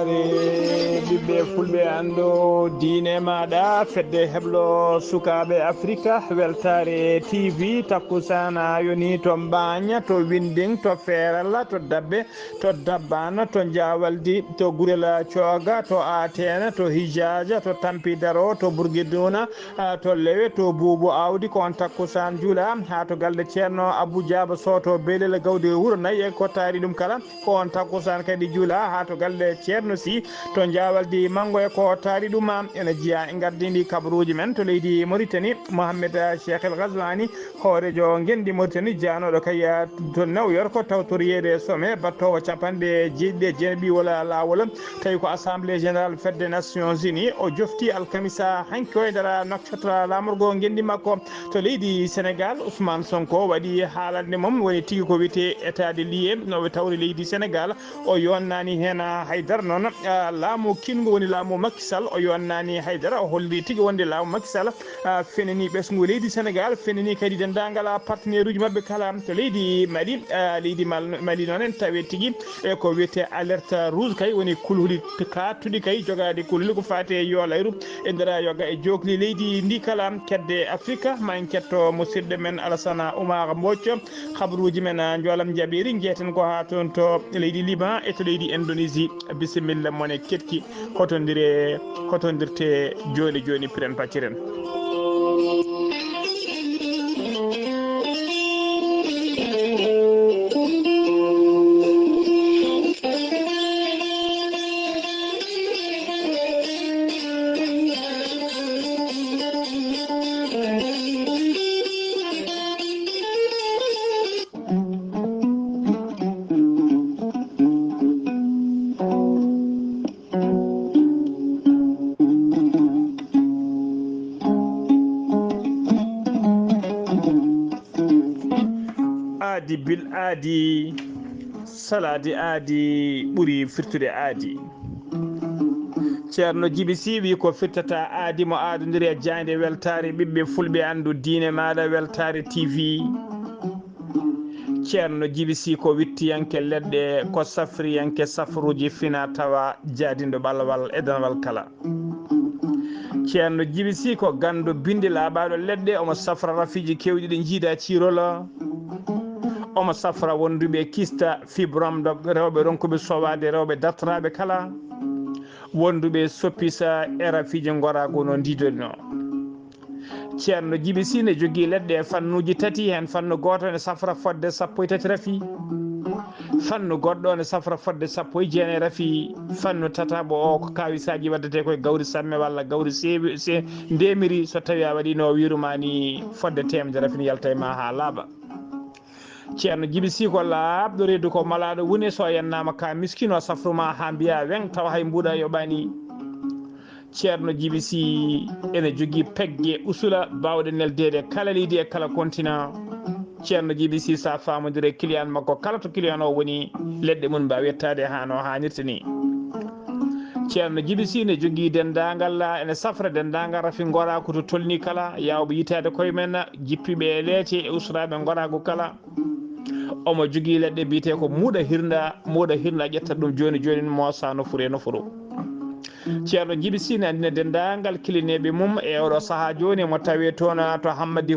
weltare ɓiɓɓe fulɓe ando diine maɗa fedde heblo sukaɓe africa weltare tv takkusana yoni to mbaña to winding to ferala to dabbe to dabbana to jawaldi to gurela cooga to atena to hijaja to tampidaro to bourguiduna to lewe to buubu awdi ko on takkusan juula ha to galde ceerno abou diaba soto beelel gawde wuuro nayyi e ko taari ɗum kala ko on takkusan kadi juula ha to galle ceerno si to jawaldi manggo e ko taari ɗum ene jiiya e gardidi kabaruji men to leydi Mauritanie Mohamed Cheikh El Ghazouani hoorejo gendi Mauritanie janoɗo kay to New York tawtoriyede sommet battowo capanɗe jeeɗiɗi e jeenaɓi wala lawol tawi ko assemblée générale fedde des nations unies o jofti alkamisa hanki o e nder noktoto lamorgo gendi makko to leydi Sénégal Ousmane Sonko waɗi haalande mum woni tigui ko wiyete état de lié noɓe tawri leydi Sénégal o yonnani hen haydara noon laamu kingo woni laamu Macky Sall o yonnani haydara o holli tigui wonde laamu Macky Sall fenani ɓesgu leydi Sénégal fenani kadi dendagal partenaire uji mabɓe kala to leydi Mali leydi Mali noon en tawi tigui e ko wiyete alerte rouge kay woni kulhuli kattuɗi kay jogade kulhuli ko fate yolayru e nder yoga e jokli leydi ndi kala kedde Afrique ma en ketto musidɗo men Alassane Oumar Mbodj habaruji men jolam jaɓiri jeeten ko ha toon to leydi Liban e to leydi Indonésie bisimilla mone ketki hotodirte joni joni piren pacciren aadi bil aadi salade aadi ɓuuri firtude aadi ceerno Djiby Sy wi ko firtata aadi mo aadodiri e jande weltare ɓiɓɓe fulɓe andu diine maɗa weltare tv ceerno Djiby Sy ko wittiyanke leɗɗe ko safriyanke safruji fina tawa jaadindo ɓalwal e danwal kala ceerno Djiby Sy ko gandu binde laaɓaɗo leɗɗe omo safra rafiji kewɗi ɗi jiida cirola omo safra wonduɓe kista fibrom rewɓe ronkuɓe sowade rewɓe dartanaɓe kala wonduɓe soppisa e rafiji gorago no didolino ceerno Djiby Sy ne jogui leɗɗe fannuji tati hen fannu goto ne safra fodde sappo e tati rafi fannu goɗɗo ne safra fodde sappo e jeenayi rafi fannu tataɓo o ko kawisaji waddete koye gawri samme walla gawri ndemiri so tawi a waɗi no wirumani fodde temedere rafi ne yalta e ma ha laaɓa ceerno Djiby Sy ko laaɓɗo reedu ko malaɗo woni so yennama ka miskino safruma ha mbiya weng tawa hay mbuɗa yoɓani ceerno Djiby Sy ene jogui pegge usula bawɗe neldede kala leydi e kala continent ceerno Djiby Sy sa famodire client makko kala to client o woni leɗɗe mum mbawi yettade ha no hannirta ni ceerno Djiby Sy ne jogui dendagal ene safra dendagal rafi gorako to tolni kala yawɓe yitade koye men jippiɓe leete e usuraɓe gorago kala omo jogui leɗɗe mbiyete ko muuɗa hirda ƴetta ɗum joni joni moosa nofuru e nofuru ceerno Djiby Sy ne andina dendagal kilineɓe mum e oɗo saaha joni mo tawi toon to Hammadi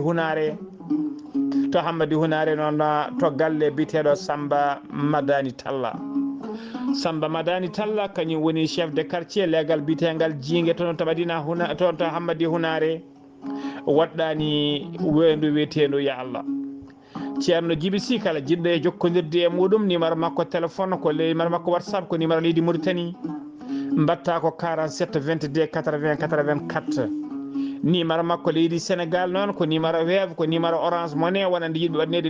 Hunare noon to galle mbiteɗo Samba Madani Talla kañum woni chef de quartier legal mbitegal Jingue toon to Madina toon to Hammadi Hunare waɗɗani wendu wiyetedu ya Allah ceerno Djiby Sy kala jiɗɗo e jokkodirde e muɗum numéro makko téléphone ko numéro makko WhatsApp ko numéro leydi Mauritanie mbatta ko 47 22 80 84 numéro makko leydi Sénégal noon ko numéro Wave ko numéro Orange Money wonande yiɗɓe waɗnede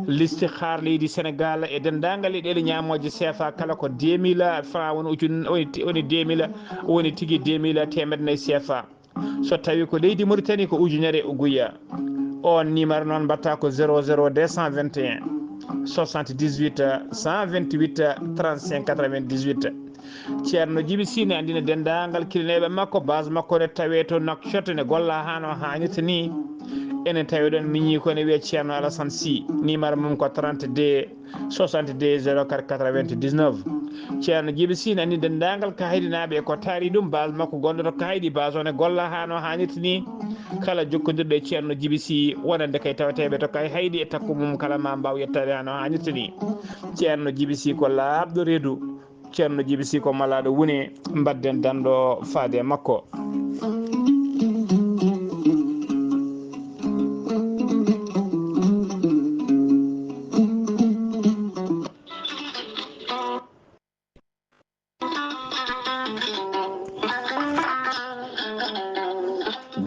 listihar leydi Sénégal e dendagal e ɗele ñamoje CFA kala ko 2000 francs woni 2000 woni tigui 2000 temedde nayyi CFA so tawi ko leydi Mauritanie ko ujunere uguya on numéro noon mbatta ko 00 221 78 128 35 98 ceerno Djiby Sy ne andina dendagal kilineɓe makko base makko ne tawe to Nouakchott ne golla ha no hannirta ni enen tawi ɗon miñi kone wiye ceerno Alassane Sy numéro mum ko 32 62 04 99 ceerno Djiby Sy nani dendagal kahidinaɓe ko taari ɗum base makko gonɗo to kahidi base one golla hano hannirta ni kala jokkodirɗo e ceerno Djiby Sy wonande kay tawateɓe to kay haydi e takku mum kala ma mbaw yettade hano hannirta ni ceerno Djiby Sy ko laaɓɗo reedu ceerno Djiby Sy ko malaɗo wune mbadden danɗo faade makko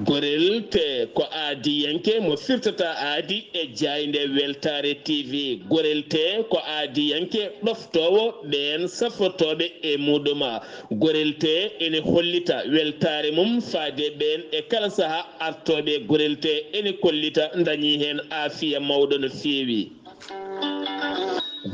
gorelte ko aadi yanke mo firtata aadi e jayde weltare TV gorelte ko aadi yanke ɗoftowo ɓen safotoɓe e muɗuma gorelte ene hollita weltare mum faade ɓen e kala saaha artoɓe gorelte ene kollita dañi hen aafiya mawɗo no feewi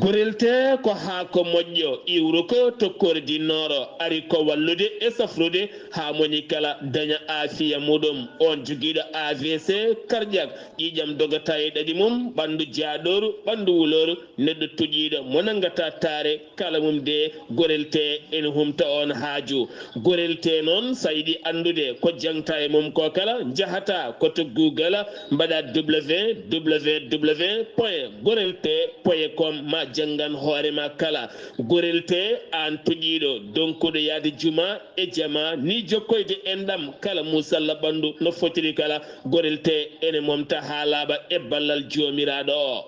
gorelte ko haako moƴƴo iwru ko tokkore dinnoro ari ko wallude e safrude ha moni kala daña aafiya muɗum on joguiɗo AVC cardiaque ƴiƴam dogata e ɗaɗi mum ɓandu jaaɗoru ɓandu wuloru neɗɗo tuƴiɗo mo nangata taare kala mum de gorelte ene humta on haaju gorelte noon sa yiɗi andude ko jangta e mum ko kala jahata koto Google mbaɗa www.gorelte.com ma jangan hoorema kala gorelte an tuƴiɗo donkuɗo yaade juma e jama ni jokkoyde enɗam kala musalla ɓandu no fotiri kala gorelte ene momta ha laaɓa e ballal jomiraɗo o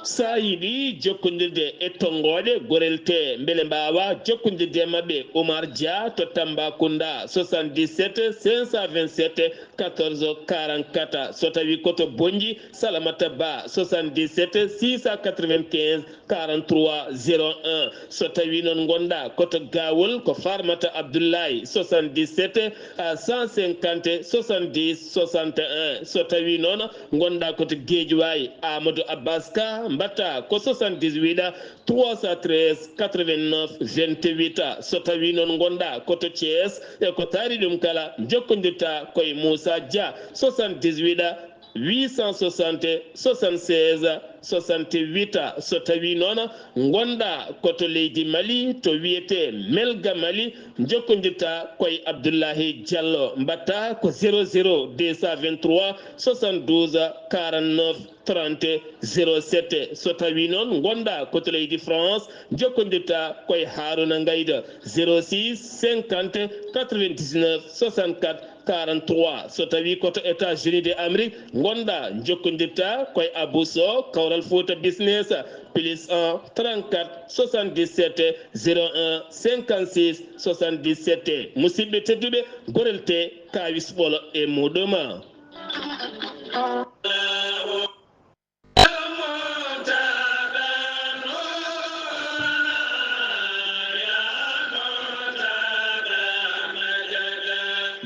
sa yiɗi jokkodirde e tongoɗe gorelte beele mbawa jokkodirde mabɓe Oumar Dia to Tambacounda 77 527 14 44 so tawi koto Bonji Salamata Ba 77 695 43 01 so tawi noon gonɗa koto Gawol ko Farmata Abdoulaye 77 150 70 61 so tawi noon gonɗa koto Guédiawaye Amadou Abbas Ka mbatta ko 78 313 89 28 so tawi noon gonɗa koto Thiès e ko taari ɗum kala jokkodirta koye Moussa Dia 78 860 76 68 so tawi noon gonɗa koto leydi Mali to wiyete Melga Mali jokkodirta koye Abdoulahi Diallo mbatta ko 00 223 72 49 30 07 so tawi noon gonɗa koto leydi France jokkodirta koye Harouna Gayda 06 50 99 64 43 so tawi koto États-Unis d'Amérique gonɗa jokkodirta koye Abousso Kawral Fouta Business plus 1 34 77 01 56 77 musidɓe tedduɓe gorelte kawis ɓolo e muɗuma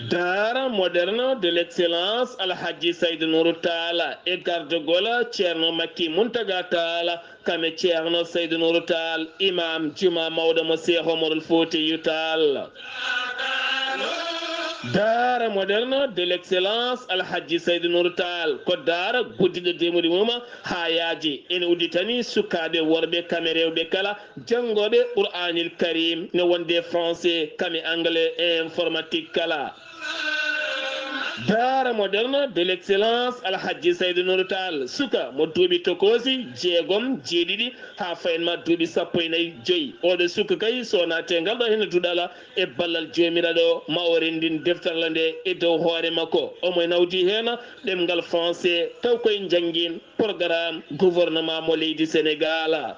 Dara moderne de l'excellence Alhaji Saydou Nourou Tall e garde-gol Ceerno Makki Muntaga Tall kame Ceerno Saydou Nourou Tall imam juma mawɗo mo Cheikh Omarul Foutiyou Tall Dara moderne de l'excellence Alhaji Saydou Nourou Tall ko dara guddiɗo demuɗi muma ha yaaji ene udditani sukaɓe worɓe kame rewɓe kala janggoɓe Qur'anil Karim ne wonde français kame anglais et informatique kala Dara moderne de l'excellence Alhaji Saydou Nourou Tall suka mo duuɓi tokosi jeegom jeeɗiɗi ha fayenma duuɓi 15 oɗo suka kay sonate ngal ɗo hen duɗala e ballal jomiraɗo ma o rendin deftarla nde e dow hoore makko omo nawdi hen ɗemgal français taw koye jangguin programme gouvernement mo leydi Sénégal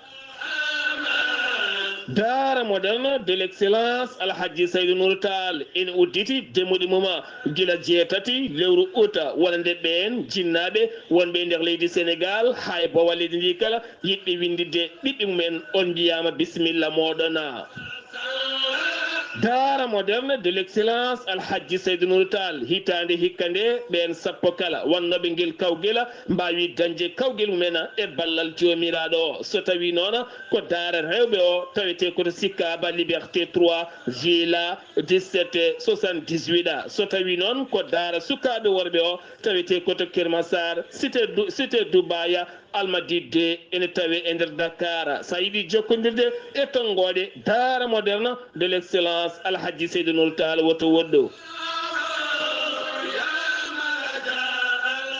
Dara moderne de l'excellence Alhaji Saydou Nourou Tall ene udditi demuɗi muma gila jeetati lewru août wonande ɓen jinnaɓe wonɓe nder leydi Sénégal hay bowa leydi ndi kala yiɗɓe windide ɓiɓɓe mumen on mbiyama bisimilla moɗona dara moderne de l'excellence alhaji Seydou Nourou Tall hitande hikkande ɓen sappo kala wannoɓe ngel kawgela mbawi dañde kawgel mumena e ballal jomiraɗo o so tawi noon ko dara rewɓe o tawete koto sikkaba liberté 3 villa 17 78 so tawi noon ko dara sukaɓe worɓe o tawete koto Kermassar cité Doubaya Almadi 2 ene tawe e nder Dakar sa yiiɗi jokkodirde e tongoɗe dara moderne de l'excellence alhaji Seydou Nourou Tall woto woɗɗo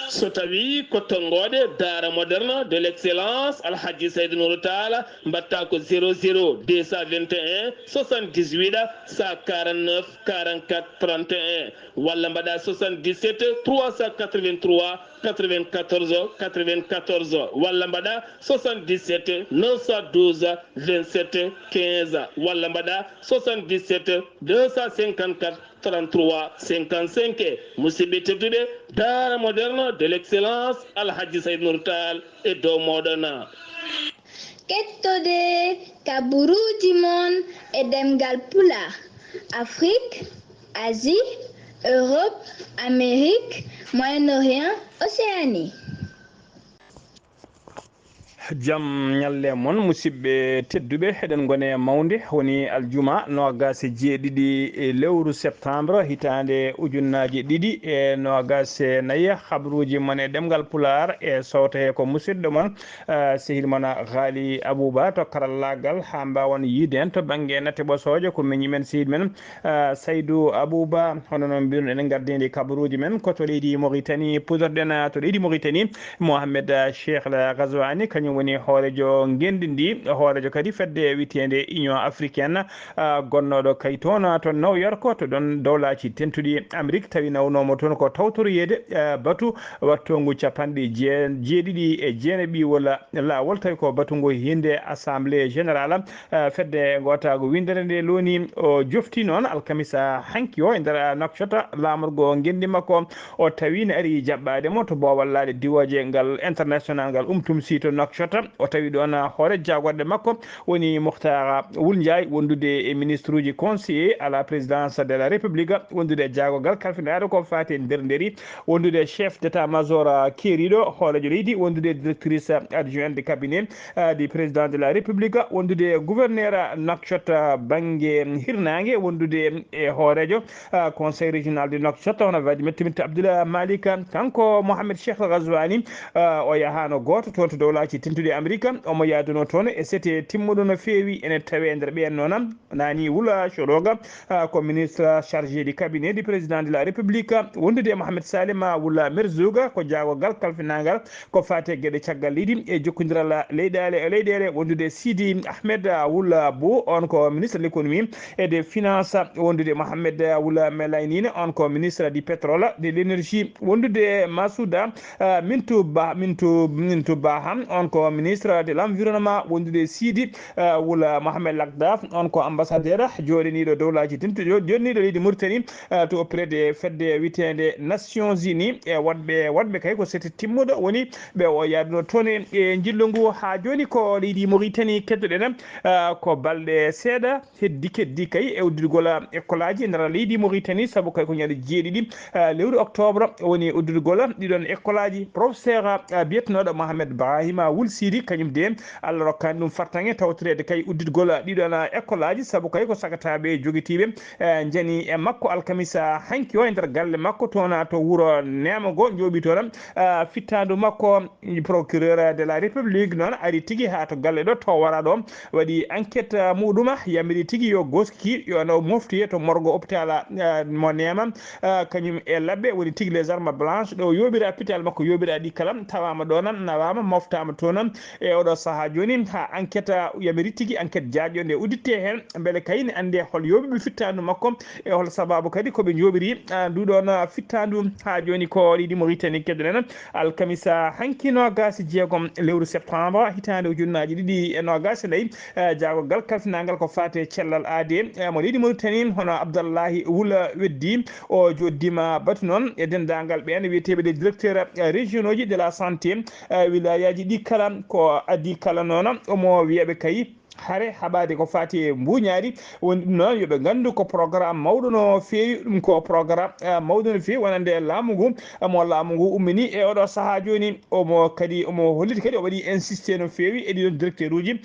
so tawi ko tongoɗe dara moderne de l'excellence alhaji Seydou Nourou Tall mbatta ko 00 221 78 149 44 31 walla mbaɗa 77 383 94 94 walla mbaɗa 77 912 27 15 walla mbaɗa 77 254 33 55 musidɓe tedduɓe dara moderne de l'excellence alhaji Seydou Nourou Tall e dow moɗon kettode kaburuji mon e demgal pula Afrique, Asie, Europe, Amérique, Moyen-Orient, Océanie. jam ñalle mon musidɓe tedduɓe eɗen gone mawde woni aljuma nogas e jeeɗiɗi e lewru septembre hitande ujunnaji ɗiɗi e nogas e nayyi habruji mon e ɗemgal pular e sowta he ko musidɗo mon sehil mon Ghali Abouba to karallagal ha mbawon yiide hen to banggue natte ɓosoje ko miñi men sehil men Saydou Abouba hono noon mbiruno enen gardidi kabaruji men ko to leydi Mauritanie pudorɗen to leydi Mauritanie Mohamed Cheikh Ghazouani kañum woni hoorejo ngendi ndi hoorejo kadi fedde witende Union africaine gonnoɗo kay toon to New York to ɗon dowlaci tentuɗi Amérique tawi nawnomo toon ko tawtoroyede batu wattongu capanɗe jeeɗiɗi e jeeneɓi walla lawol tawi ko batungu hinde assemblée générale fedde gotago windere nde looni o jofti noon alkamisa hanki o e nder Nouakchott lamorgo ngendi makko o tawi ne ari jaɓɓademo to bowallade diwoje ngal international ngal tumsi to Nouakchott o tawi ɗon hoore jagorɗe makko woni Mokhtar Wul Ndiaye wondude e ministre uji conseiller à la présidence de la république wondude e jagogal kalfinaɗo ko fati nder nderi wondude chef d' état major keeriɗo hoorejo leydi wondude directrice adjointe de cabinet du président de la république wondude gouverneur Nouakchott banggue hirnangue wondude e hoorejo conseil régional de Nouakchott hono wadi mettimita Abdoulaye Malik kanko Mohamed Cheikh Ghazouani o yahano goto toon to dowlaci tentude Amérique omo yaduno toon e sete timmuɗo no feewi ene tawe e nder ɓen noon nani Wula Choroga ko ministre chargé du cabinet du président de la république wondude Mohamed Salim Wula Merzouga ko jagogal kalfinagal ko fate gueɗe caggal leydi e jokkodiral leyɗele wondude Sidi Ahmed Wula Bou on ko ministre de l'économie et des finances wondude Mohamed Wula Melaynine on ko ministre du pétrole de l'énergie wondude Masouda Mintou Baham on ko ministre de l'environnement wondude Sidi Wula Mohamed Lagdaf on ko ambassadeur joɗaniɗo dowlaji tentuɗo joɗaniɗo leydi Mauritanie to auprès de fedde witende Nations Unies e wadɓe kay ko sete timmuɗo woni ɓe o yaduno toon e jillo ngu ha joni ko leydi Mauritanie keddoɗen ko balɗe seeɗa heddi kay e uddirgol école aji nder leydi Mauritanie saabu kay ko ñande jeeɗiɗi lewru octobre woni uddirgol ɗiɗon école aji professeur biyetenoɗo Mohamed Brahima Wul Sidi kañum de Allah rokkani ɗum fartange tawtorede kay uddirgol ɗiɗon école aji saabu kay ko sagataɓe joguitiɓe jani e makko alkamisa hanki o e nder galle makko toon to wuuro Nemago jooɓi toon fittandu makko procureur de la république noon ari tigui ha to galle ɗo to wara ɗo waɗi enquête muɗum yamiri tigui yo goski yo no moftoye to morgo hôpital mo Nema kañum e labbe woni tigui les armes blanches ɗo yoɓira hôpital makko yoɓira ɗi kala tawama ɗon nawama moftama toon e oɗo saaha joni ha enquête yamiri tigui enquête jaaƴo nde uditte hen beele kayne ande hol yoɓiɓe fittandu makko e hol sababu kadi koɓe joɓiri nduɗon fittandu ha joni ko leydi Mauritanie keddoɗen alkamisa hanki nogas jeegom lewru septembre hitande ujunnaji ɗiɗi e nogas nayyi jagogal kalfinagal ko fate cellal aade mo leydi Mauritanie hono Abdallahi Wula weddi o joddima batu noon e dendagal ɓen wiyeteɓe des directeurs régionaux de la santé wilayaji ɗi kala ko addi kala noon omo wiyaɓe kay hare haɓade ko fati e mbuñaari woni ɗum noon yoɓe nganndu ko programme mawɗo no feewi ɗum ko programme mawɗo no feewi wonande laamu ngu mo laamu ngu ummini e oɗo sahaa jooni omo kadi omo holliti kadi o waɗi insisté no feewi e ɗiɗon directeur uji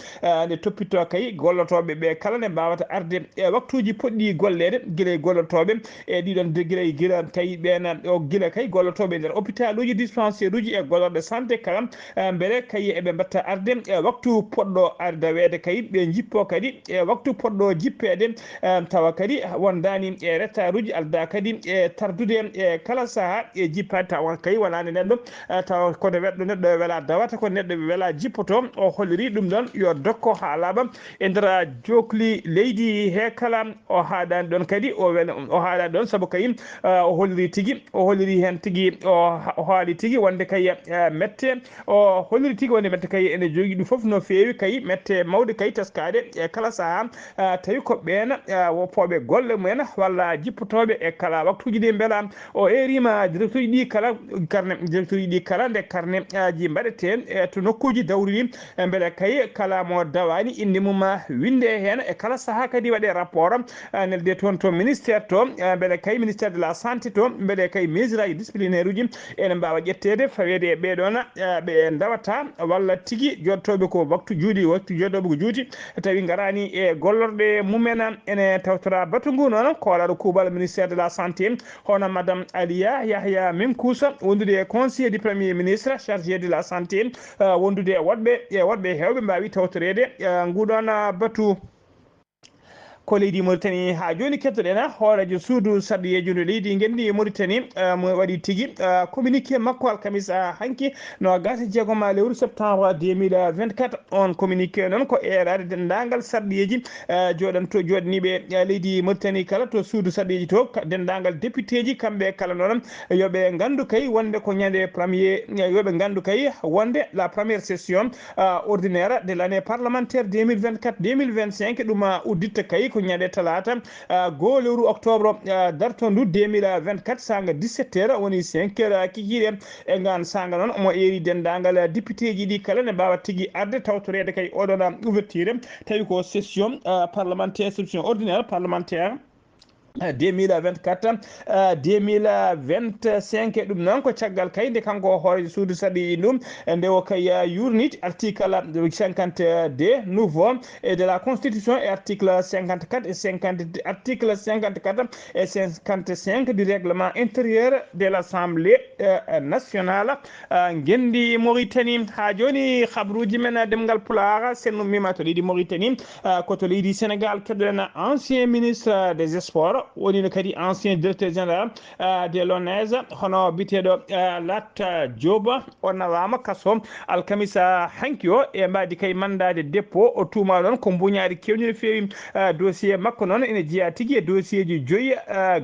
nde toppitto kay gollotoɓe ɓe kala nde mbawata arde e waktuji poɗɗi gollede guila e gollotoɓe e ɗiɗon gila kay ɓen o gila kay gollotoɓe nder hôpital uji dispensaire uji e gollorɗe santé kala beele kay eɓe mbatta arde e waktu poɗɗo ardawede kay ɓe jippo kadi e waktu poɗɗo jippede tawa kadi wondani e retard uji alda kadi e tardude e kala saaha e jippade tawa kay wonani neɗɗo tawa kono weɗɗo neɗɗo weela dawata ko neɗɗo weela jippoto o holliri ɗum ɗon yo dokko ha laaɓa e nder jokli leydi he kala o haɗani ɗon kadi o haɗani ɗon saabu kay o holliri tigui o holliri hen tigui o haali tigui wonde kay mette o holliri tigui wonde mette kay ene jogui ɗum foof no feewi kay mette mawɗe kay teskade e kala saaha tawi ko ɓen woppoɓe golle mumen walla jippotoɓe e kala waktuji ɗi beela o erima directeur ɗi kala carnet directeur ɗi kala nde carnet ji mbaɗete e to nokkuji dawrini beele kay kala mo dawani inde mum winde hen e kala saaha kadi waɗe rapport nelde toon to ministére to beele kay ministére de la santé to beele kay mesure aji disciplinaire uji ene mbawa ƴettede fawede e ɓeɗon ɓe dawata walla tigui jottoɓe ko waktu joddoɓe ko juuti tawi garani e gollorɗe mumen ene tawtora batu ngu noon koolaɗo kuuɓal ministére de la santé hono madame Aliya Yahya Minkousa wondude e conseiller du premier ministre chargé de la santé wondude e woɗɓe hewɓe mbawi tawtorede nguɗon batu ko leydi Mauritanie ha joni kettoɗen hoorejo suudu sarɗiyejude leydi gendi Mauritanie mo waɗi tigui communiqué makko alkamisa hanki no gasa jeegom lewru septembre 2024 on communiqué noon ko eerade dendagal sarɗiyeji joɗaniɓe leydi Mauritanie kala to suudu sarɗiyeji to dendagal député ji kamɓe kala noon yoɓe gandu kay wonde ko ñande premier yoɓe gandu kay wonde la première session ordinaire de l' année parlementaire 2024-2025 ɗum udditta kay ko ñande talata goo lewru octobre darto ndu 2024 sanga 17 heures woni 5 heures kikiɗe e ngan sanga noon omo eri dendagal député ji ɗi kala ne mbawa tigui arde tawtorede kay oɗon ouverture tawi ko session parlementaire session ordinaire parlementaire 2024 2025 ɗum noon ko caggal kay nde kanko hoorejo suudu saɗi ɗum nde o kay yurniti article 52 nouveau et de la constitution et article 54 et 50 article 54 et 55 du règlement intérieur de l'Assemblée nationale gendi Mauritanie ha joni habruji men demgal Pulaar senno mima to leydi Mauritanie ko to leydi Sénégal keddoɗen ancien ministre des sports woni no kadi ancien directeur général de l'ONAS hono biteɗo Lat Diop o nawama kaso alkamisa hanki o e mbadi kay mandade dépôt o tuma ɗon ko mbuñaari kewni no feewi dossier makko noon ene jeeya tigui e dossier ji joyyi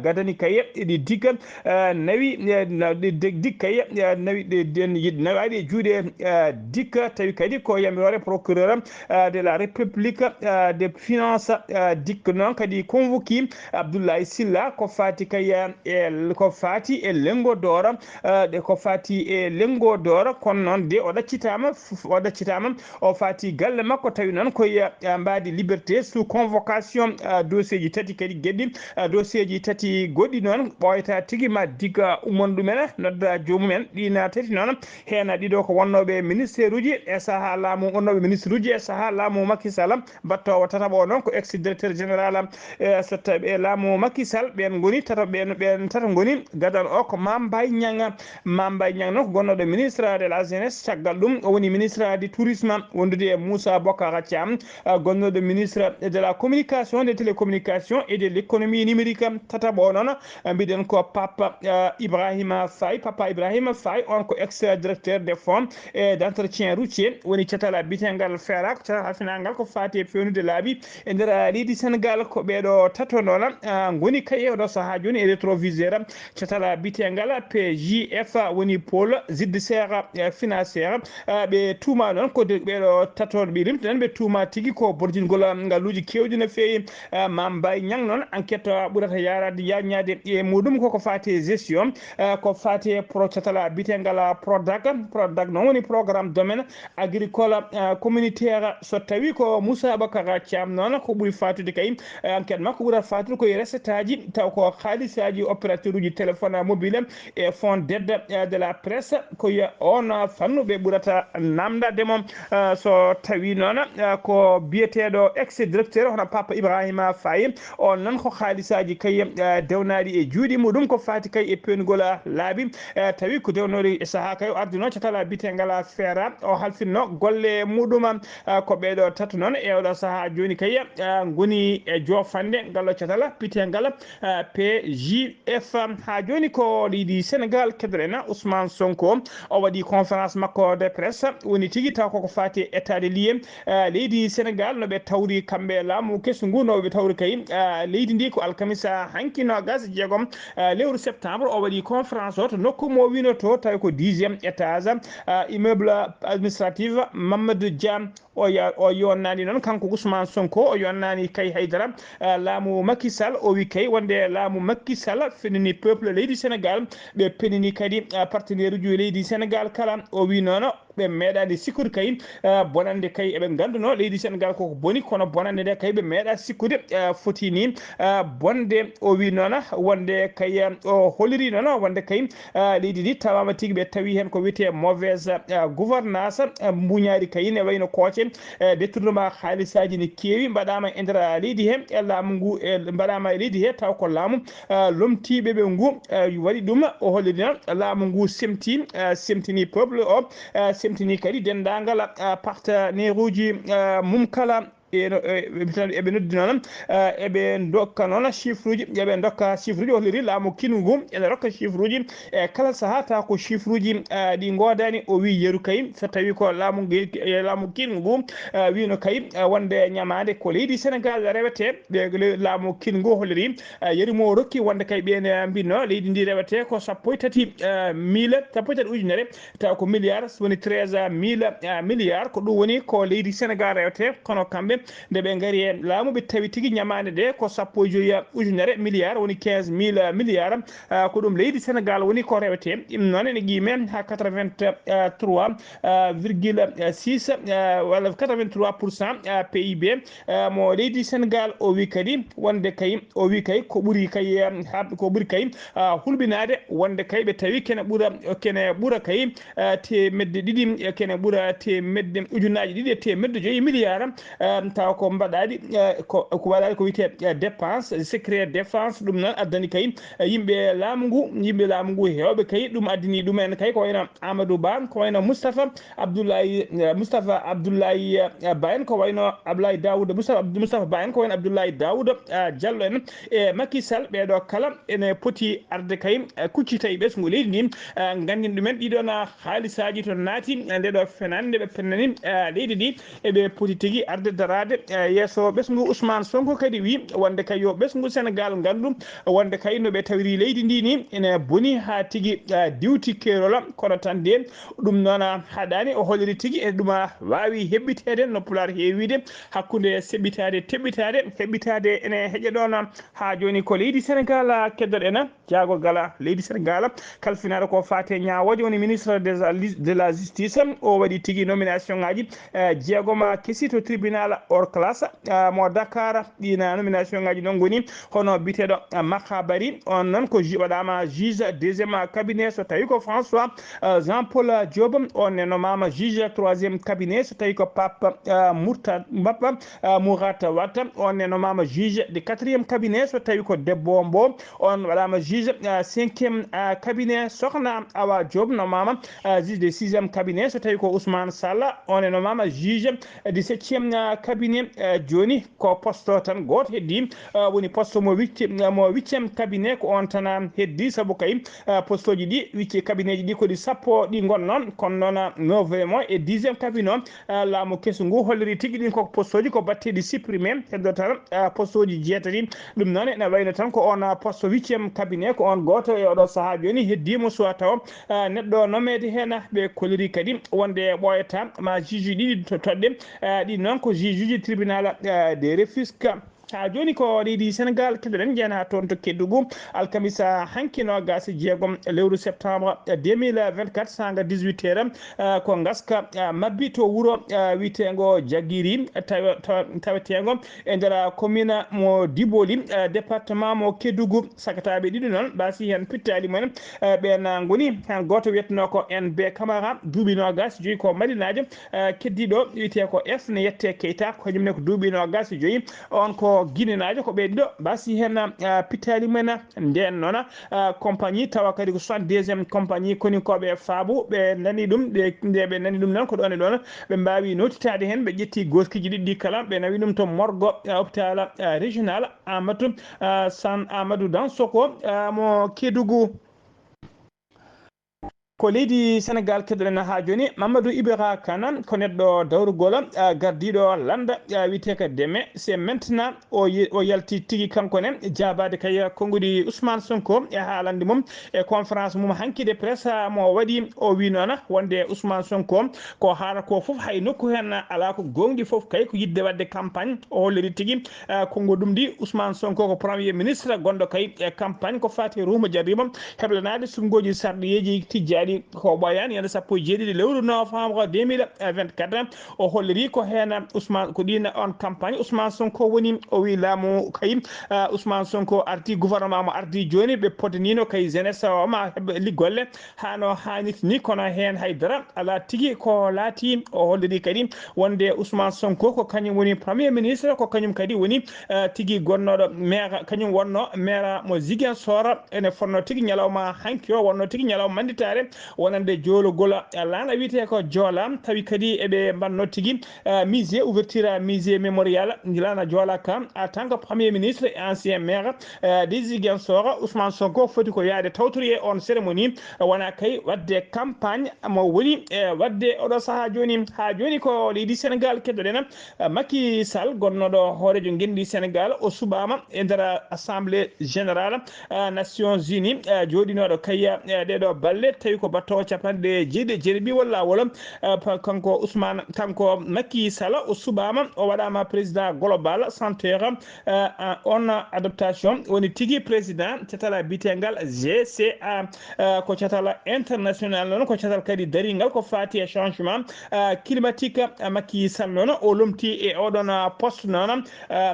gadani kay ɗi digga nawi dig kay nawaɗi e juuɗe dikka tawi kadi ko yamirore procureur de la république des finances dikka noon kadi convoqué Abdoulaye Silla ko fati kay ko fati e lengo dora de ko fati e lengo dora kono noon de o ɗaccitama o fati galle makko tawi noon koye mbadi liberté sous convocation dossier ji tati kadi gueɗɗi dossier ji tati goɗɗi noon ɓoyata tigui ma digga umon ɗumen nodda jomumen ɗina tati noon hen ɗiɗo ko wonnoɓe ministére uji e saaha laamu wonnoɓe ministre uji e saaha laamu Macky Sall battowo tataɓo noon ko ex directeur général so tawi laamu Macky Sall ɓen goni ɓen tata goni gadan o ko Mame Niang noon ko gonnoɗo ministre de la jeunesse caggal ɗum o woni ministre du tourisme wondude e Moussa Bocar Thiam gonnoɗo ministre de la communication des télécommunications et de l'économie numérique tataɓo noon mbiɗen ko Papa Ibrahima Faye on ko ex directeur des fonds et d' entretien routier woni catala bitegal feera ko catala finagal ko fati e fewnude laabi e nder leydi Sénégal ko ɓeɗo tato noon ngoni kay do saha joni e rétroviseur catala bitengala PJF woni pôle judiciaire financière be tuma non ko be do taton be limtan be tuma tigi ko borjingol ngaluji kewdi na feyi mambay nyang non enquête burata yarade yañade e mudum ko fati gestion ko fati pro catala bitengala product non woni programme domaine agricole communautaire so tawi ko Moussa Bakara Thiam non ko buri fatude kay enquête makko bura fatude ko recetaji taw ko khalisaji opérateur uji téléphone mobile et fond d'aide de la presse ko on fannu be burata namda demo so tawi non ko bietedo ex directeur hono Papa Ibrahima Faye on non ko khalisaji kay dewnadi e juudi mudum ko fati kay e pengola laabi tawi ko dewnori saha kay arduno catala bitengala fera o halfinno golle mudum ko beedo tatu non e o saha joni kay ngoni e jofande gallo catala bitengala PJF ha joni ko lidi Sénégal kedrena Ousmane Sonko o wadi conférence makko de presse woni tigi taw ko fati état de lieu leydi Sénégal no be tawri kambe lamu kesungu no be tawri kay leydi ndi ko alkamisa hankino gas jegom lewru septembre o wadi conférence o to nokku mo wino to taw ko 10e étage immeuble administratif Mamadou Dia o yonnani non kanko Ousmane Sonko o yonnani kay haydara laamu Macky Sall o wi kay wonde laamu Macky Sall fenini peuple leydi Sénégal be penini kadi partenaire uji leydi Sénégal kala o wi nono be meedani sikkude kay bonande kay ebe ganduno leydi Sénégal ko boni kono bonande de kay be meeda sikkude fotini bonde o wi nono wonde kay o holiri nono wonde kay leydi di tawama tigi be tawi hen ko wiete mauvaise gouvernance mbuñaari kay ne wayno kooce détournement khalisaji ne kewi mbadama e nder leydi he e laamu ngu mbadama e leydi he taw ko laamu lomtibe be ngu wadi dum o holiri laamu ngu semtini peuple o semtini kadi dendagal partenaire uji mum kala ebe noddi noon ebe dokka noon chiffre uji ebe dokka chiffre uji holiri laamu kinugu ene rokka chiffre uji kala saha ta ko chiffre uji ɗi godani o wi yeru kay so tawi ko laamu kinugu wino kay wonde ñamade ko leydi Sénégal rewete ɓe laamu kinugu holiri yeru mo rokki wonde kay ɓene mbino leydi ndi rewete ko 13 ujunere taw ko milliard woni 13 milliard ko ɗum woni ko leydi Sénégal rewete kono kamɓe nde ɓe ngari en laamu ɓe tawi tigi ñamande de ko 15 ujunere milliard woni 15 milliard ko ɗum leydi Sénégal woni ko rewete ɗum noon ene qiime ha 83,6 walla 83% PIB mo leydi Sénégal o wi kadi wonde kay o wi kay ko ɓuri kay hulɓinade wonde kay ɓe tawi kene ɓura kay temedde ɗiɗi kene ɓura temedde ujunaji ɗiɗi e temedde 5 milliard taw ko mbaɗaɗi ko waɗaɗi ko wiyete dépense secret défense ɗum noon addani kay yimɓe laamu ngu hewɓe kay ɗum addini ɗumen kay ko wayno Amadou Ba ko wayno Moustapha Abdoulaye Ba en ko wayno Abdoulaye Daouda Moustapha Ba en ko wayno Abdoulaye Daouda Diallo en e Macky Sall ɓeɗo kala ene poti arde kay kuccita e ɓesgu leydi ndi gandin ɗumen ɗiɗon haalisaji to naati ndeɗo fenande ɓe pennani leydi ndi eɓe poti tigui arde darade yesso ɓesgu Ousmane Sonko kadi wi wonde kay yo ɓesgu Sénégal gandu wonde kay no ɓe tawiri leydi ndi ni ene boni ha tigui diwti kerola kono tan de ɗum noon haɗani o holiri tigui e ɗum wawi heɓɓitede no pular heewide hakkude heɓɓitade ene heeƴa ɗon ha joni ko leydi Sénégal keddoɗen jagorgala leydi Sénégal kalfinaɗo ko fate ñawoje woni ministre de la justice o waɗi tigui nomination ngaji jeegoma kesi to tribunal hors classe mo Dakar ɗina nomination ngaji noon goni hono biteɗo Makhabari on noon ko waɗama juge deuxiéme cabinet so tawi ko François Jean-Paul Diop on e nomama juge troisiéme cabinet so tawi ko Pape Mourat Watta on e nomama juge de quatriéme cabinet so tawi ko Debbo Mbow on waɗama juge cinquiéme cabinet Sokhna Awa Diop nomama juge de sixiéme cabinet so tawi ko Ousmane Sall on e nomama juge de septiéme cabinet cabinet joni ko poste tan goto heddi woni poste mo 8e cabinet ko on tan heddi sabu kay poste ji ɗi 8 cabinet ji ɗi ko ɗi sappo ɗi gonnon kono noon 9e e 10e cabinet laamu kesu ngu holliri tigui ɗin koko poste ji ko batteɗi supprimé heddo tan poste ji jeetati ɗum noon ene wayno tan ko on poste 8e cabinet ko on goto e oɗo saaha joni heddimo soit taw neɗɗo nomede hen ɓe koliri kadi wonde ɓoyata ma juge ɗiɗi toɗɗe ɗi noon ko juge uji tribunal de Rufisque ha joni ko leydi Sénégal keddoɗen jeena toon to Kédougou alkamisa hankino gasi jeegom lewru septembre 2024 sanga 18 heures ko gaska mabbi to wuuro witego Jaguiri tawetego e nder commune mo Diboli département mo Kédougou sakataɓe ɗiɗi noon basi hen pittali mumen ɓen goni hen goto wiyeteno ko NB Camara duuɓi gas joyi ko madinajo keddiɗo wiyete ko F ne yette Keita ko ñumne ko duuɓi gas joyi on ko guinenajo ko ɓe ɗiɗo basi hen pittali mumen nden noon compagnie tawa kadi ko 72e compagnie koni koɓe faabu ɓe nani ɗum nde ɓe nani ɗum noon ko ɗon e ɗon ɓe mbawi notitade hen ɓe ƴetti goskiji ɗiɗɗi kala ɓe nawi ɗum to morgo hôpital régional Amadou Dansoko mo Kédougou ko leydi Sénégal keddoɗen ha joni Mamadou Ibra Kane ko neɗɗo dawrugol gardiɗo landa wiyete ko Démé c'est maintenant o yalti tigui kankone jabade kay konngudi Ousmane Sonko e haalande mum e conférence mum hankkide presse mo waɗi o wi noon wonde Ousmane Sonko ko haala ko foof hay nokku hen ala ko gonɗi foof kay ko yidde wadde campagne o holliri tigui konngol ɗum ɗi Ousmane Sonko ko premier ministre gonɗo kay e campagne ko fati ruuma jarima heblanade sungoji sarɗiyeji tijjani ko ɓoyani yande sappo e jeeɗiɗi lewru novembre 2024 o holliri ko hen Ousmane ko ɗin on campagne Ousmane Sonko woni o wi laamu kay Ousmane Sonko arti gouvernement mo ardi joni ɓe poddanino kay jeunesse o ma heɓa liggolle hano hanniti ni kono hen haydara ala tigui ko laati o holliri kadi wonde Ousmane Sonko ko kañum woni premier ministre ko kañum kadi woni tigui gonnoɗo maire kañum wonno maire mo Ziguinchor ene fonno tigui ñalawma hanki o wonno tigui ñalawma manditare wonande jolugol lana wiyete ko Joola tawi kadi eɓe mbanno tigui musée ouverture musée mémorial lana Joola kam en tant que premier ministre et ancien maire de Ziguinchor Ousmane Sonko foti ko yaade tawtori e on cérémonie wona kay wadde campagne mo woni e wadde oɗo saaha joni ha joni ko leydi Sénégal keddoɗen Macky Sall gonnoɗo hoorejo guenɗi Sénégal o suɓama e nder assemblée générale Nations Unies joɗinoɗo kay ɗeɗo balle tawi ko battowo capanɗe jeeɗiɗi walla lawol kanko Ousmane kanko Macky Sall o suɓama o waɗama président global centre on adaptation woni tigui président catala bitegal GCA ko catala international noon ko catal kadi darigal ko fati e changement climatique Macky Sall noon o lomti e oɗon poste noon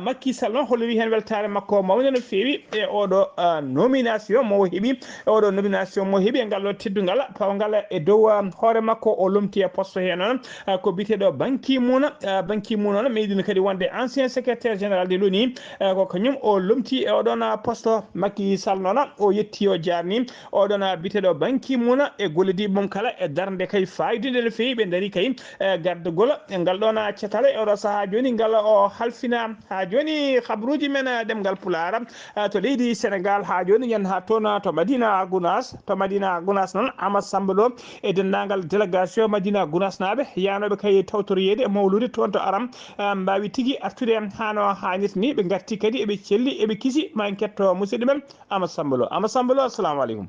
Macky Sall noon holliri hen weltare makko mawde no fewi e oɗo nomination mo heeɓi oɗo nomination mo heeɓi e ngal teddugal pawgal e dow hoore makko o lomti e poste he noon ko biteɗo Ban Ki-moon noon meɗino kadi wonde ancien secrétaire général de l'ONU ko kañum o lomti e oɗon poste Macky Sall noon o yetti o jarni oɗon biteɗo Ban Ki-moon e gollediɓe mum kala e darde kay faydude no fewi ɓe daari kay gardugol e ngal ɗon cetala e oɗo saaha joni ngal o halfina ha joni habruji men ɗemgal Pulaar to leydi Sénégal ha joni yen ha toon to Madina Gounass noon Amadou Samba Lo e dendagal délégation Madina Gounass naɓe yanoɓe kay tawtoriyede mawlude toon to Aram mbawi tigui artude hano hannirta ni ɓe garti kadi eɓe celli eɓe kiisi ma en ketto musidɗo men Amadou Samba Lo assalamu aleykum.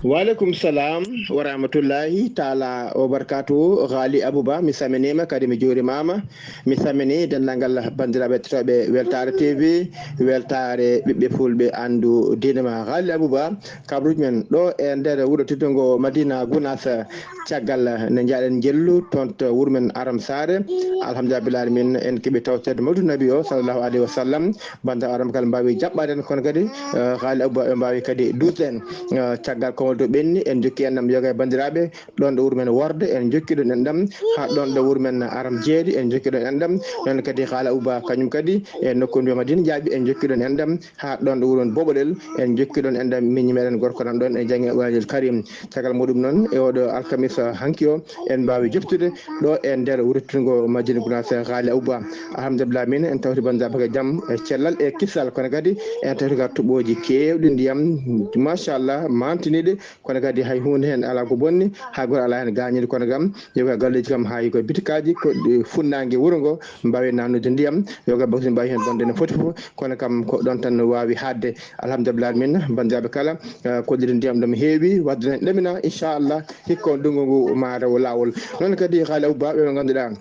Waleykum salam wa rahmatullahi taala wa barakatuhu Ghali Abouba mi saminima kadi mi juurimama mi samini dendagal bandiraɓe tetoɓe Weltare TV weltare ɓiɓɓe fulɓe andu dinema Ghali Abouba kabruji men ɗo e nder wuuro teddugo Madina Gounass caggal ne jaɗen jellu toon to wuuro men Aram Sare alhamdulillah bil alamin en keeɓi tawtede mawdu nabi o sallllahu alayhi wa sallam banda Aram kala mbawi jaɓɓaden kono kadi Ghali Abouba ɓe mbawi kadi dusden caggal ko to ɓenni en jokki enɗam yoga e bandiraɓe ɗon ɗo wuuro men Worde en jokkiɗon enɗam ha ɗon ɗo wuuro men Aram Jeeri en jokkiɗon enɗam non kadi Haala Uba kañum kadi e nokku mbiya Madina Jaaɓi en jokkiɗon enɗam ha ɗon ɗo wuuro Boɓolel en jokkiɗon enɗam miñi meɗen gorko nan ɗon e Jange Wadil Karim caggal muɗum noon e oɗo alkamisa hanki o en mbawi joftude ɗo e nder wurtingo Madina Gounass Haali Uba alhamdulillah min en tawti bandiraɓe jaam e cellal e kissal kono kadi en tawti ka tuɓoji kewɗi ndiyam machallah mantiniɗe kono kadi hay hunde hen ala ko bonni ha goto ala hen gañide kono kam yoga galleji kam ha koye bitikaji ko funnague wuuro ngo mbawi nannude ndiyam yoga bakti mbawi hen bonde no foti foof kono kam ko ɗon tan wawi hadde alhamdulillah min bandiraɓe kala koɗɗiri ndiyam ɗum heewi wadde hen ɗamina inchallah hikko ndungu ngu ma rewo lawol noon kadi Haali Uba ɓe ganduɗa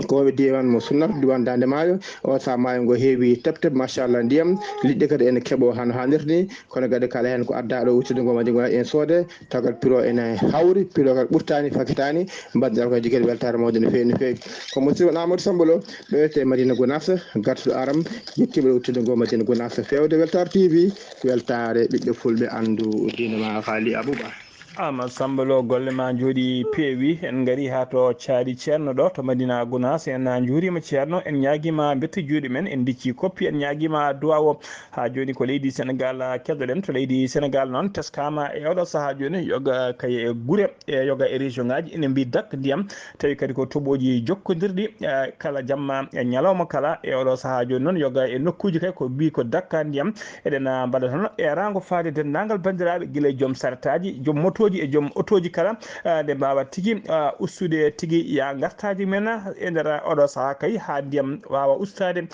koɓe diwan mo sunnata diwan Dande Maayo o sa maayo ngo heewi tebteb machallah ndiyam liɗɗe kadi ene keeɓo hano hannirta ni kono kadi kala hen ko adda ɗo wuttude ngo Madina Gounass en soode tagal piro ene hawri piro kadi ɓurtani fakitani bandiraɓe ko jigueɗe weltare mawde no fewi no fewi ko musidɗo Amadou Samba Lo ɗo wiyete Madina Gounass gartuɗo aram yettiɓe ɗo wuttude ngo Madina Gounass fewde Weltare TV weltare ɓiɓɓe fulɓe andu diine ma Haali Abouba Amadou Samba Lo golle ma jooɗi peewi en gari ha to caari ceerno ɗo to Madina Gounass en juurima ceerno en ñaguima betti juuɗe men en dicci koppi en ñaguima duwaw o ha joni ko leydi Sénégal keddoɗen to leydi Sénégal noon teskama e oɗo saaha joni yoga kaye guure e yoga e région ngaji ene mbi dak ndiyam tawi kadi ko toɓoji jokkodirɗi kala jamma e ñalawma kala e oɗo saaha joni noon yoga e nokkuji kay ko mbi ko dakka ndiyam eɗen mbaɗa toon e rango faade dendagal bandiraɓe guila joom saretaji joom moto e joom otoji kala nde mbawa tigui ustude tigui ya gartaji men e nder oɗo saaha kay ha ndiyam wawa ustade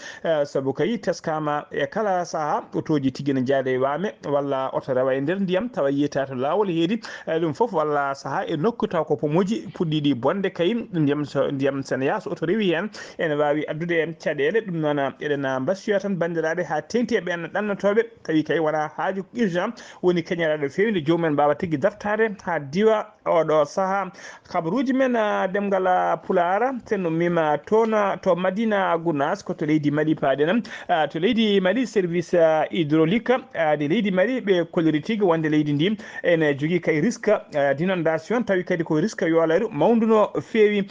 saabu kay teskama e kala saaha otoji tigui ne jaade wame walla oto rewa e nder ndiyam tawa yiyata to lawol heedi ɗum foof walla saaha e nokku taw ko pomoji puɗɗiɗi bonde kay ndiyam sene yaa so oto rewi hen ene wawi addude caɗele ɗum noon eɗen mbasiya tan bandiraɓe ha tengti e ɓen ɗannotoɓe tawi kay wona haaju urgent woni keñeraɗo fewi nde jomumen mbawa tigui dartade ha diwa oɗo saaha kabaruji men demgal Pulara sen no mima toon to Madina Gounass ko to leydi Mali paaɗenam to leydi Mali service hydraulique de leydi Mali ɓe kolliri tigui wonde leydi ndi ene jogui kay risque d'inondation tawi kadi ko risque yoolari mawduno feewi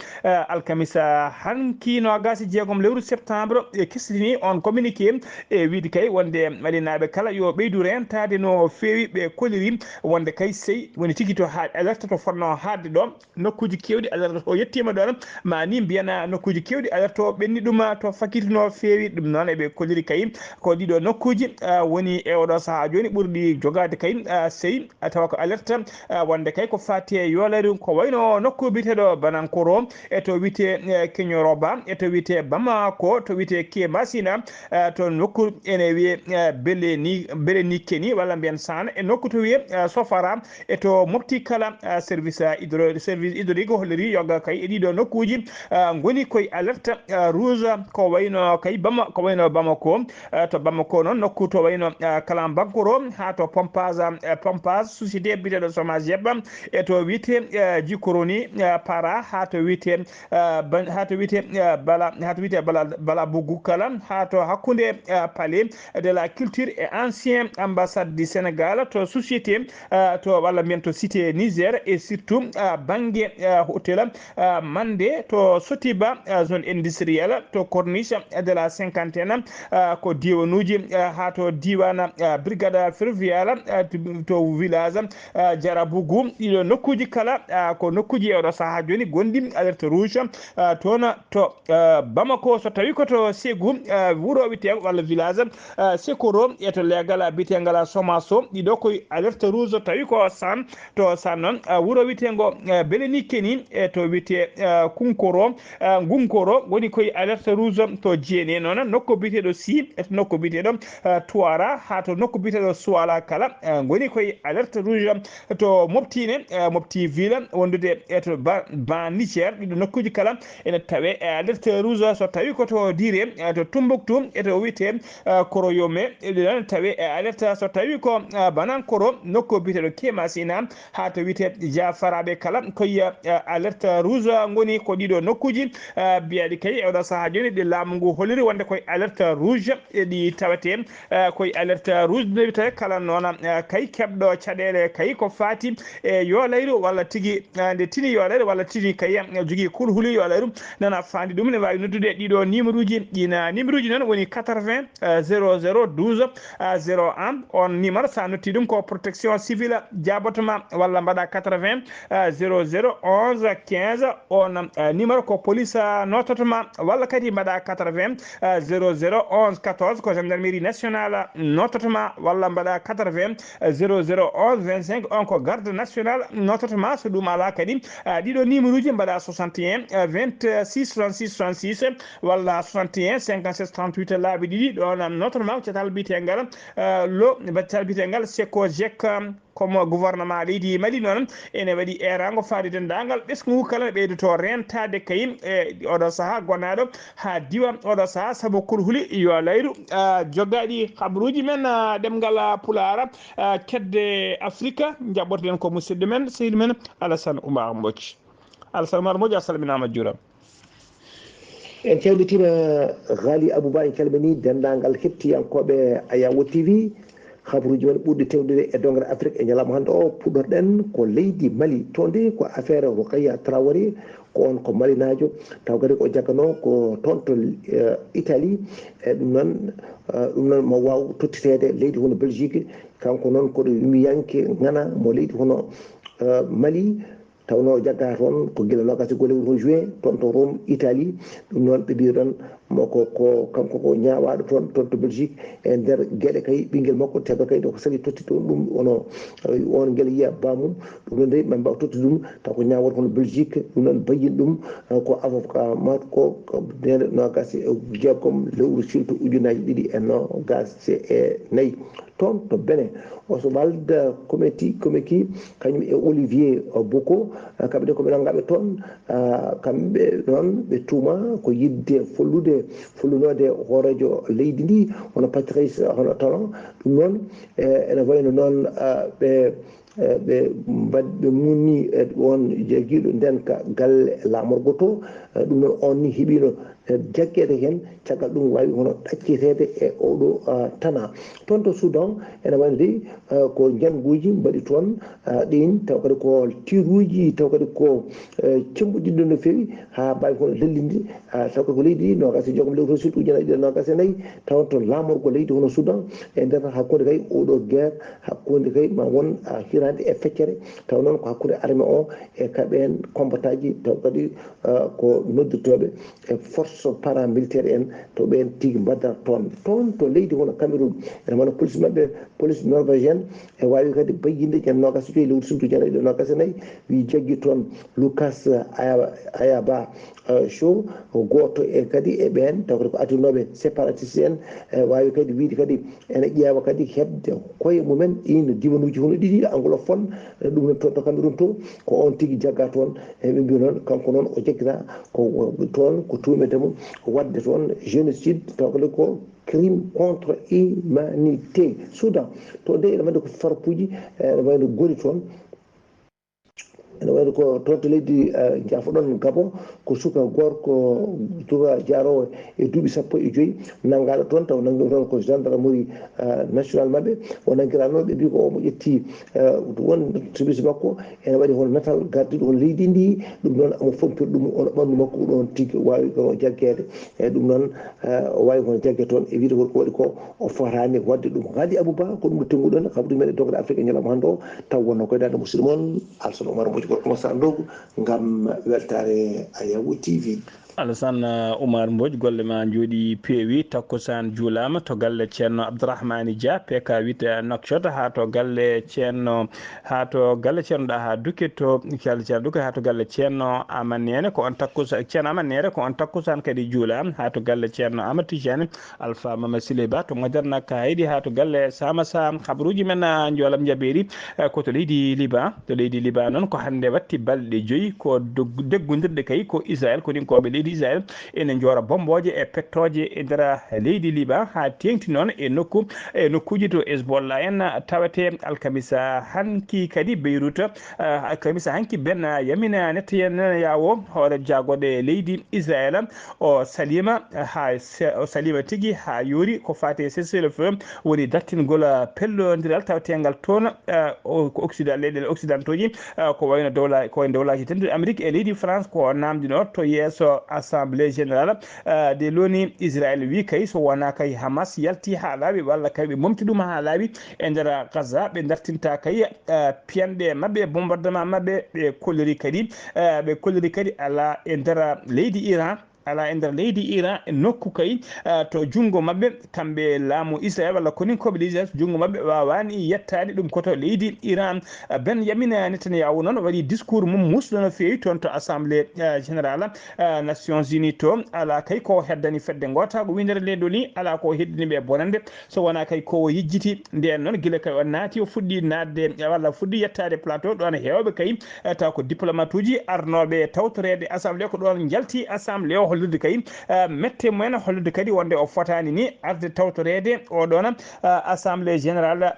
alkamisa hankino gasi jeegom lewru septembre e kistini on communiqué e wiide kay wonde malinaɓe kala yo ɓeydu rentade no feewi ɓe kolliri wonde kay sey woni tigui to ha alerte to fonno hadde ɗo nokkuji kewɗi alerte o yettima ɗon mani mbiyana nokkuji kewɗi alerte o ɓenni ɗum to fakitino feewi ɗum noon eɓe kolliri kay ko ɗiɗo nokkuji woni e oɗo saaha joni ɓurɗi jogade kay sey tawa ko alerte wonde kay ko fati e yoolari ko wayno nokku biteɗo Banankoro e to wiyete Keñoroba e to wiyete Bamako to wiyete Kemasina to nokku ene wiye Beleni Keni walla mbiyen Sane e nokku to wiye Sofara e to mofti kala service hydraulique holliri yoga kay e ɗiɗo nokkuji goni koye alerte rouge ko wayno kay ko wayno Bamako to Bamako noon nokku to wayno kala Bankoro ha to pompage société biteɗo chômage yebba e to wiyete Jikoroni para ha to wiyete bala Bougou kala ha to hakkude palais de la culture et ancien ambassade du Sénégal to société to walla mbiyen to cité Niger et surtout banggue hôtel Mandé to Sotiba zone industrielle to corniche de la cinquantaine ko diwanuji ha to diwana brigade ferroviaire to village Jarabougou ɗiɗo nokkuji kala ko nokkuji e oɗo saaha joni gondi alerte rouge toon to Bamako so tawi koto Ségou wuuro wiyete walla village Sekoro e to legal bitegal Somaso ɗiɗo koye alerte rouge tawi ko san to san noon wuuro wiyetego Beleni Keni e to wiyete Gunkoro woni koye alerte rouge to Djéné noon nokku biteɗo Si e to nokku biteɗo Touara ha to nokku biteɗo Suala kala goni koye alerte rouge to Mopti ville wondude e to ban Niger ɗiɗo nokkuji kala ene tawe e alerte rouge so tawi koto Dire to Tombouctou e to wiyete Koroyome ɗiɗon tawe e alerte so tawi ko Banankoro nokku biteɗo Kemasina ha to wiyete ya faraɓe kala koye alerte rouge goni ko ɗiɗo nokkuji biyaɗi kay oɗo saaha joni ɗi laamu ngu holiri wonde koye alerte rouge ɗi tawete koye alerte rouge dewi tawi kala noon kay keɓɗo caɗele kay ko fati e yo layru walla tigui nde tini yo layru walla tini kay jogui kulhuli yo layru nana fandi ɗum ne wawi noddude ɗiɗo numéro uji ɗina numéro uji noon woni 80 00 12 01 on numéro sa notti ɗum ko protection civile jabotoma walla mbaɗa 80 00 11 15 on numéro ko police nototoma walla kadi mbaɗa 80 00 11 14 ko gendarmerie nationale nototoma walla mbaɗa 80 00 11 25 on ko garde national nototoma so ɗum ala kadi ɗiɗo numéro uji mbaɗa 61 26 36 36 walla 61 57 38 laabi ɗiɗi ɗon nototoma catal bitegal lo battal bitegal seko jek comme gouvernement leydi Mali noon ene waɗi erago faade dendagal ɓesgu ngu kala ɓeydoto rentade kayim e oɗo saaha gonnaɗo ha diwa oɗo saaha saabu kulhuli yo layru joggaɗi habaruji men ɗemgal pulara kedde Afrique jaɓɓotoɗen ko musidɗo men sehil men Alassane Oumar Mbodj. Alassane Oumar Mbodj a salminama juuram. en cewnitima Ghali Abouba en calmini dendagal hettiyankoɓe Ayawo TV habaruji men ɓurɗi tewdude e dongre Afrique e ñalawma hande o puɗɗorɗen ko leydi Mali to nde ko affaire Rokhaya Traoré ko on ko malinajo taw kadi ko jaggano ko toon to Italie e ɗum noon mo waw tottitede leydi hono Belgique kanko noon koɗo yumiyanke ngana mo leydi hono Mali tawno jagga toon ko guila nogasi go lewru juin toon to Rome Italie ɗum noon ɓe mbi ɗon moko ko kanko ko ñawaɗo toon to Belgique e nder gueɗe kay ɓinguel makko tebba kay ko sali tottito ɗum ono on guel yiya bamum ɗum noon de ɓe mbawa totti ɗum taw ko ñawoto kono Belgique ɗum noon bayyin ɗum ko avocat mat ko nde nogasi jeegom lewru silto ujunaji ɗiɗi e nogasi e nayyi toon to Benin Oswald Komeki kañum e Olivier Boko kamɓe de koɓe nangaɓe toon kamɓe noon ɓe tuuma ko yidde follunode hoorejo leydi ndi hono Patrice hono talon ɗum noon ene wayno noon ɓe munni on jeeguiɗo nden ka galle lamorgo to ɗum noon on ni heeɓino jaggede hen caggal ɗum wawi hono ɗaccitede e oɗo tana toon to Soudan ene wayno de ko jangguji mbaɗi toon ɗin taw kadi ko tiruji taw kadi ko cemɓuɗiɗo no fewi ha mbawi hono lellidi taw kadi ko leydi nogasi jogom lewru surtout ujunaji ɗiɗi nogasi e nayyi taw to lamorgo leydi hono Soudan e nder hakkude kay oɗo guerre hakkude kay ma won hirande e feccere taw noon ko hakkude armée o e kaɓen combattant ji taw kadi ko noddirtoɓe e force paramilitaire en to ɓen tigui mbaddata toon to leydi hono Cameroun ene wona police mabɓe police norvégienne e wawi kadi bayyinde jan nogas joyi lewru sumtu jana ɗo nogas e nayyi wi jaggui toon Lucas Ayaba show goto e kadi e ɓen taw kadi ko addunoɓe séparatiste en e wawi kadi wiide kadi ene ƴeewa kadi hebde koye mumen ino diwanuji hono ɗiɗi anglophone ɗum non toon to Cameroun to ko on tigui jagga toon e ɓe mbi noon kanko noon o jagguita ko toon ko tumede mum wadde toon génocide taw kadi ko crime contre humanité Soudan to nde ene wadde ko farpuji ene wayno gori toon ene wayno ko toon to leydi jafoɗon Gabon ko suka gorko suka jarowo e duuɓi 15 nanggaɗo toon taw nanggui toon ko gendarmerie national mabɓe o nanguira noon ɓe mbi ko omo ƴetti won service makko ene waɗi hono natal gardiɗo hono leydi ndi ɗum noon omo fompir ɗum ono ɓandu makko ɗon tigui wawi kono jaggede e ɗum noon o wawi kono jaggue toon e wiide ko waɗi ko o fotani wadde ɗum Ghali Abouba ko ɗum mo tenguɗon haɓude men e dogre Afrique e ñalawma hande o taw wonno koye dande musidɗo moon Alassane Oumar Mbodj ko sa ndogu gam weltare Ayawo TV. Alassane Oumar Mbodj golle ma jooɗi peewi takkusan juulama to galle ceerno Abdourahmane Dia PK8 Nouakchott ha to galle ceerno ɗa ha Duké to galle ceerno Duké ha to galle ceerno Amanene ko on takkusan ceerno Amanere ko on takkusan kadi juula ha to galle ceerno Amadou Tidiane Alpha Mama Siley Ba to Moderna Kaydi ha to galle Samassa habaruji men joolam jaɓeri ko to leydi Liban noon ko hande watti balɗe 5 ko deggodirde kay ko Israël ko ɗin koɓe leydi leydi Israel ene jora bomboje e pettoje e nder leydi Liban ha tengti noon e nokkuji to Hezbollah en tawete alkamisa hanki kadi Beirut alkamisa hanki Ben Yamina Netanyahu hoore jagode leydi Israel o salima tigi ha yori ko fate cessez-le-feu woni dattingol pellodiral tawetengal toon occident leyɗele occidentoji ko wayno dowlaji tendude Amérique e leydi France ko namdino to yeeso assemblée générale de l'ONU Israel wi kay so wona kay Hamas yalti ha laaɓi walla kay ɓe momti ɗum ha laaɓi e nder Gaza ɓe dartinta kay piyanɗe mabɓe bombardement mabɓe ɓe kolliri kadi ala e nder leydi Iran nokku kay to jungo mabɓe kamɓe laamu Israel walla koni koɓe leydi Israel jungo mabɓe wawani yettade ɗum koto leydi Iran Benjamin Netanyahu noon waɗi discours mum musɗo no fewi toon to assemblée générale Nations Unies to ala kay ko heddani fedde gota ko windere leydi ni ala ko heddiniɓe bonande so wona kay ko yejjiti nden noon guila kay o naati o fuɗɗi nadde walla fuɗɗi yettade plateau ɗon hewɓe kay taw ko diplomate uji arnoɓe tawtorede assemblée ko ɗon jalti assemblée o hollude kay mette mumen hollude kadi wonde o fotani ni arde tawtorede oɗon assemblée générale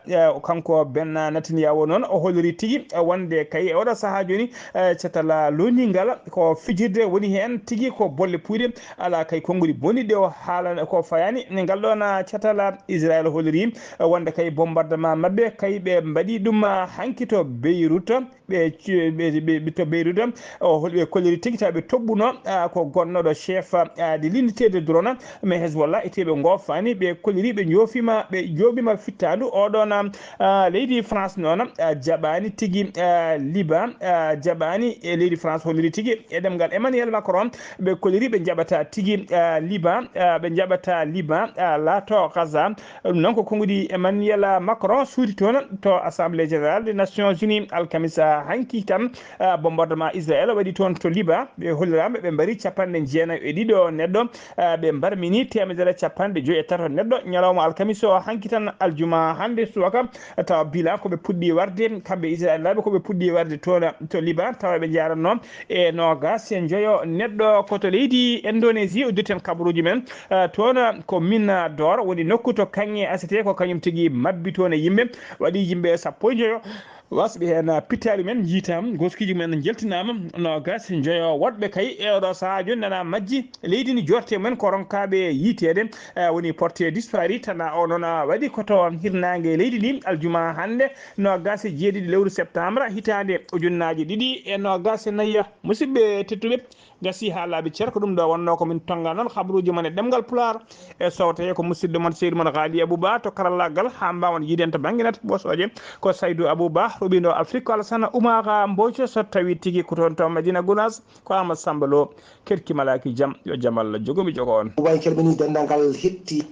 kanko Ben Netanyahu noon o holliri tigui wonde kay oɗo saaha joni cetala loningal ko fijirde woni hen tigui ko bolle puyɗe ala kay konngudi boniɗe o haala ko fayani ngal ɗon cetala Israel holliri wonde kay bombardement mabɓe kay ɓe mbaɗi ɗum hanki to Beirut ɓe to Beirut o holɓe kolliri tigui taw ɓe tobɓuno ko gonnoɗo chef de l'unité de drone mais Hezbollah eteɓe gofani ɓe kolliri ɓe joɓima fittadu oɗon leydi France noon jaɓani tigui Liban jaɓani e leydi France holliri tigui e ɗemgal Emmanuel Macron ɓe kolliri ɓe jaɓata tigui Liban laato Gaza ɗum noon ko konngudi Emmanuel Macron suudi toon to assemblée générale des Nations Unies alkamisa hanki tan bombardement Israël waɗi toon to Liban ɓe hollirama ɓe mbari 92 neɗɗo ɓe mbarmini 153 neɗɗo ñalawma alkamisa o hanki tan aljuma hande suwaka tawa bilan koɓe puɗɗi warde kamɓe Israël laaɓe koɓe puɗɗi warde to Liban tawa ɓe jaranno e nogas e joyo neɗɗo koto leydi Indonésie udditen kabaruji men toon ko Mina Dor woni nokku to Kangé ACT ko kañum tigui mabbi toon e yimɓe waɗi yimɓe 19 wasɓe hen pittali men jiitam goskiji men jeltinama no gas joyo woɗɓe kay e oɗo saaha joni nana majji leydi ni jorte men ko ronkaɓe yiitede woni porté disparu tan o noon waɗi koto hirnangue leydi ndi aljuma hande no gas jeeɗiɗi lewru septembre hitande ujunnaje ɗiɗi e no gas nayya musidɓe tettuɓe gasi ha laaɓi ceer ko ɗum ɗo wonno komin tonga noon habaruji mon e ɗemgal Pulaar e sowtaye ko musidɗo mon seydi mon Ghali Abouba to karallagal ha mbawon yiiden to banggue net ɓosoje ko Saydou Abouba ruɓiɗo Afrique Alassane Oumara Mbodj so tawi tigui ko toon to Madina Gounass ko Amadou Samba Lo kerki malaki jaam yo jaam Allah jogomi jogo on way calmini dendagal hetti